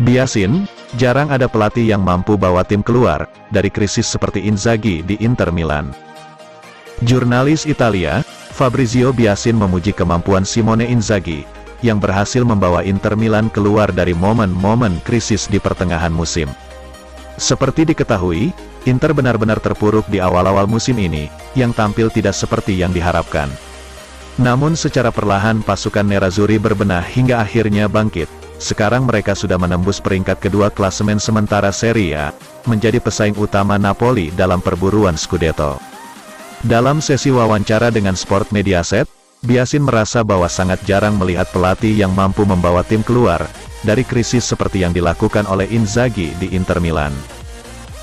Biasin, jarang ada pelatih yang mampu bawa tim keluar dari krisis seperti Inzaghi di Inter Milan. Jurnalis Italia, Fabrizio Biasin memuji kemampuan Simone Inzaghi, yang berhasil membawa Inter Milan keluar dari momen-momen krisis di pertengahan musim. Seperti diketahui, Inter benar-benar terpuruk di awal-awal musim ini, yang tampil tidak seperti yang diharapkan. Namun secara perlahan pasukan Nerazzurri berbenah hingga akhirnya bangkit. Sekarang mereka sudah menembus peringkat kedua klasemen sementara Serie A, menjadi pesaing utama Napoli dalam perburuan Scudetto. Dalam sesi wawancara dengan Sport Mediaset, Biasin merasa bahwa sangat jarang melihat pelatih yang mampu membawa tim keluar dari krisis seperti yang dilakukan oleh Inzaghi di Inter Milan.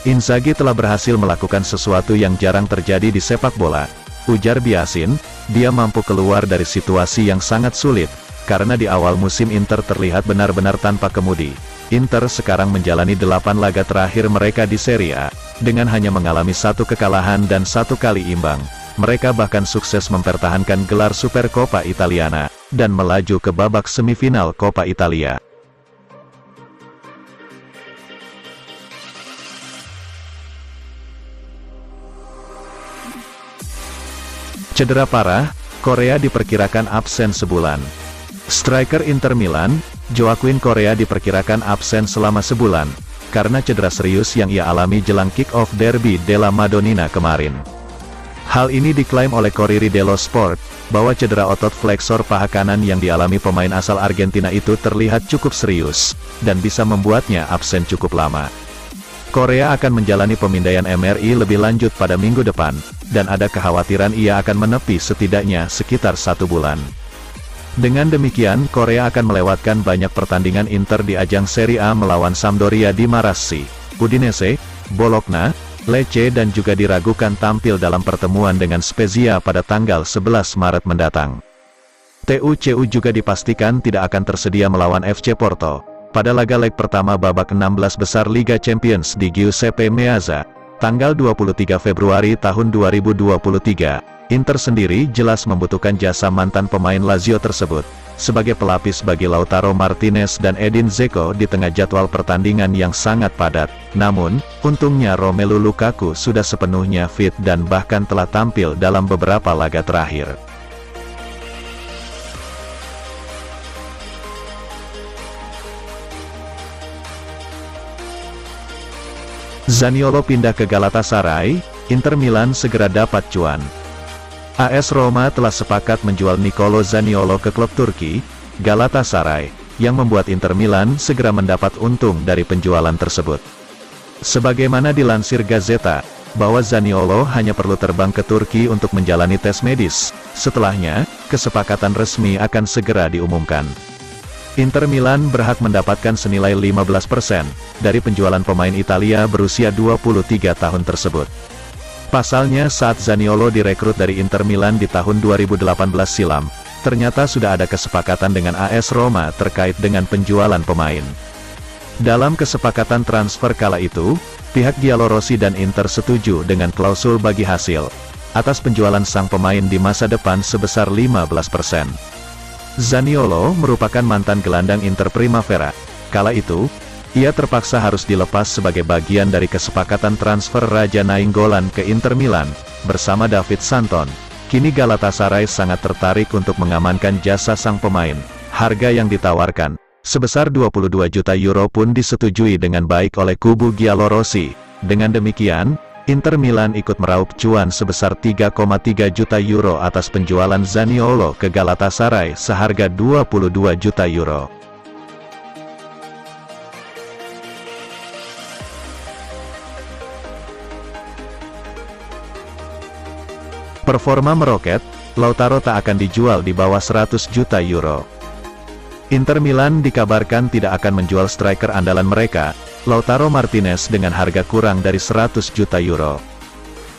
Inzaghi telah berhasil melakukan sesuatu yang jarang terjadi di sepak bola, ujar Biasin. Dia mampu keluar dari situasi yang sangat sulit, karena di awal musim Inter terlihat benar-benar tanpa kemudi. Inter sekarang menjalani 8 laga terakhir mereka di Serie A, dengan hanya mengalami 1 kekalahan dan 1 kali imbang. Mereka bahkan sukses mempertahankan gelar Supercoppa Italiana, dan melaju ke babak semifinal Coppa Italia. Cedera parah, Korea diperkirakan absen sebulan. Striker Inter Milan, Joaquin Correa diperkirakan absen selama sebulan, karena cedera serius yang ia alami jelang kick-off Derby della Madonnina kemarin. Hal ini diklaim oleh Corriere dello Sport, bahwa cedera otot fleksor paha kanan yang dialami pemain asal Argentina itu terlihat cukup serius, dan bisa membuatnya absen cukup lama. Korea akan menjalani pemindaian MRI lebih lanjut pada minggu depan, dan ada kekhawatiran ia akan menepi setidaknya sekitar 1 bulan. Dengan demikian, Korea akan melewatkan banyak pertandingan Inter di ajang Serie A melawan Sampdoria di Marassi, Udinese, Bologna, Lecce dan juga diragukan tampil dalam pertemuan dengan Spezia pada tanggal 11 Maret mendatang. TUCU juga dipastikan tidak akan tersedia melawan FC Porto pada laga leg pertama babak 16 besar Liga Champions di Giuseppe Meazza, tanggal 23 Februari tahun 2023. Inter sendiri jelas membutuhkan jasa mantan pemain Lazio tersebut, sebagai pelapis bagi Lautaro Martinez dan Edin Dzeko di tengah jadwal pertandingan yang sangat padat. Namun, untungnya Romelu Lukaku sudah sepenuhnya fit dan bahkan telah tampil dalam beberapa laga terakhir. Zaniolo pindah ke Galatasaray, Inter Milan segera dapat cuan. AS Roma telah sepakat menjual Nicolo Zaniolo ke klub Turki, Galatasaray, yang membuat Inter Milan segera mendapat untung dari penjualan tersebut. Sebagaimana dilansir Gazeta, bahwa Zaniolo hanya perlu terbang ke Turki untuk menjalani tes medis. Setelahnya, kesepakatan resmi akan segera diumumkan. Inter Milan berhak mendapatkan senilai 15% dari penjualan pemain Italia berusia 23 tahun tersebut. Pasalnya saat Zaniolo direkrut dari Inter Milan di tahun 2018 silam, ternyata sudah ada kesepakatan dengan AS Roma terkait dengan penjualan pemain. Dalam kesepakatan transfer kala itu, pihak Giallorossi dan Inter setuju dengan klausul bagi hasil atas penjualan sang pemain di masa depan sebesar 15%. Zaniolo merupakan mantan gelandang Inter Primavera. Kala itu, ia terpaksa harus dilepas sebagai bagian dari kesepakatan transfer Raja Nainggolan ke Inter Milan, bersama David Santon. Kini Galatasaray sangat tertarik untuk mengamankan jasa sang pemain. Harga yang ditawarkan, sebesar 22 juta euro pun disetujui dengan baik oleh kubu Giallorossi. Dengan demikian, Inter Milan ikut meraup cuan sebesar 3,3 juta euro atas penjualan Zaniolo ke Galatasaray seharga 22 juta euro. Performa meroket, Lautaro tak akan dijual di bawah 100 juta euro. Inter Milan dikabarkan tidak akan menjual striker andalan mereka, Lautaro Martinez dengan harga kurang dari 100 juta euro.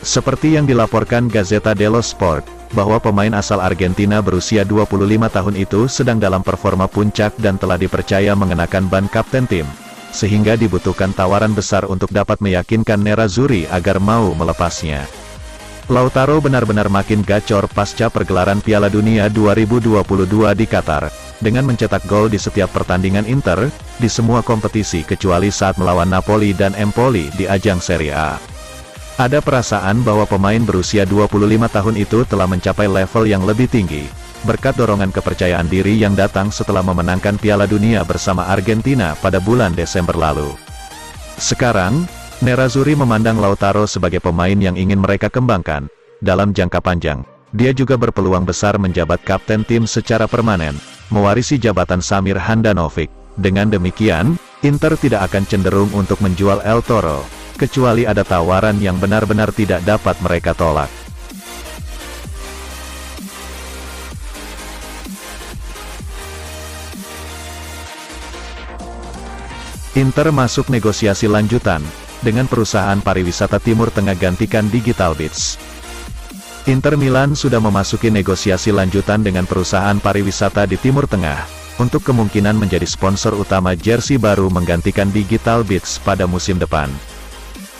Seperti yang dilaporkan Gazzetta dello Sport, bahwa pemain asal Argentina berusia 25 tahun itu sedang dalam performa puncak dan telah dipercaya mengenakan ban kapten tim, sehingga dibutuhkan tawaran besar untuk dapat meyakinkan Nerazzurri agar mau melepasnya. Lautaro benar-benar makin gacor pasca pergelaran Piala Dunia 2022 di Qatar, dengan mencetak gol di setiap pertandingan Inter, di semua kompetisi kecuali saat melawan Napoli dan Empoli di ajang Serie A. Ada perasaan bahwa pemain berusia 25 tahun itu telah mencapai level yang lebih tinggi, berkat dorongan kepercayaan diri yang datang setelah memenangkan Piala Dunia bersama Argentina pada bulan Desember lalu. Sekarang, Nerazzurri memandang Lautaro sebagai pemain yang ingin mereka kembangkan. Dalam jangka panjang, dia juga berpeluang besar menjabat kapten tim secara permanen, mewarisi jabatan Samir Handanovic. Dengan demikian, Inter tidak akan cenderung untuk menjual El Toro, kecuali ada tawaran yang benar-benar tidak dapat mereka tolak. Inter masuk negosiasi lanjutan dengan perusahaan pariwisata Timur Tengah gantikan Digital Beats. Inter Milan sudah memasuki negosiasi lanjutan dengan perusahaan pariwisata di Timur Tengah, untuk kemungkinan menjadi sponsor utama jersey baru menggantikan Digital Beats pada musim depan.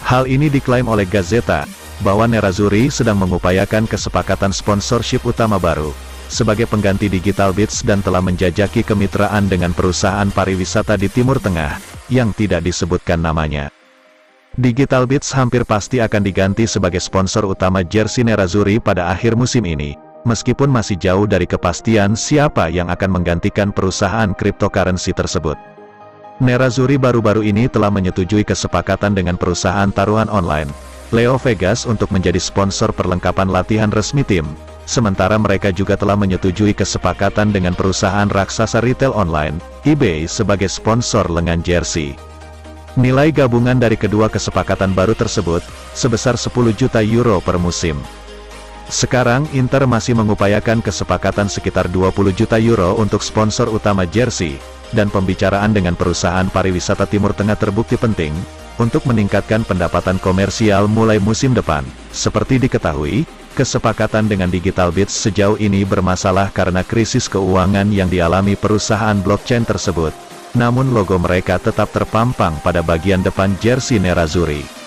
Hal ini diklaim oleh Gazzetta, bahwa Nerazzurri sedang mengupayakan kesepakatan sponsorship utama baru, sebagai pengganti Digital Beats dan telah menjajaki kemitraan dengan perusahaan pariwisata di Timur Tengah, yang tidak disebutkan namanya. Digital Beats hampir pasti akan diganti sebagai sponsor utama jersey Nerazzurri pada akhir musim ini, meskipun masih jauh dari kepastian siapa yang akan menggantikan perusahaan cryptocurrency tersebut. Nerazzurri baru-baru ini telah menyetujui kesepakatan dengan perusahaan taruhan online, Leo Vegas untuk menjadi sponsor perlengkapan latihan resmi tim, sementara mereka juga telah menyetujui kesepakatan dengan perusahaan raksasa retail online, eBay sebagai sponsor lengan jersey. Nilai gabungan dari kedua kesepakatan baru tersebut, sebesar 10 juta euro per musim. Sekarang Inter masih mengupayakan kesepakatan sekitar 20 juta euro untuk sponsor utama jersey, dan pembicaraan dengan perusahaan pariwisata Timur Tengah terbukti penting, untuk meningkatkan pendapatan komersial mulai musim depan. Seperti diketahui, kesepakatan dengan Digital Beats sejauh ini bermasalah karena krisis keuangan yang dialami perusahaan blockchain tersebut. Namun logo mereka tetap terpampang pada bagian depan jersey Nerazzurri.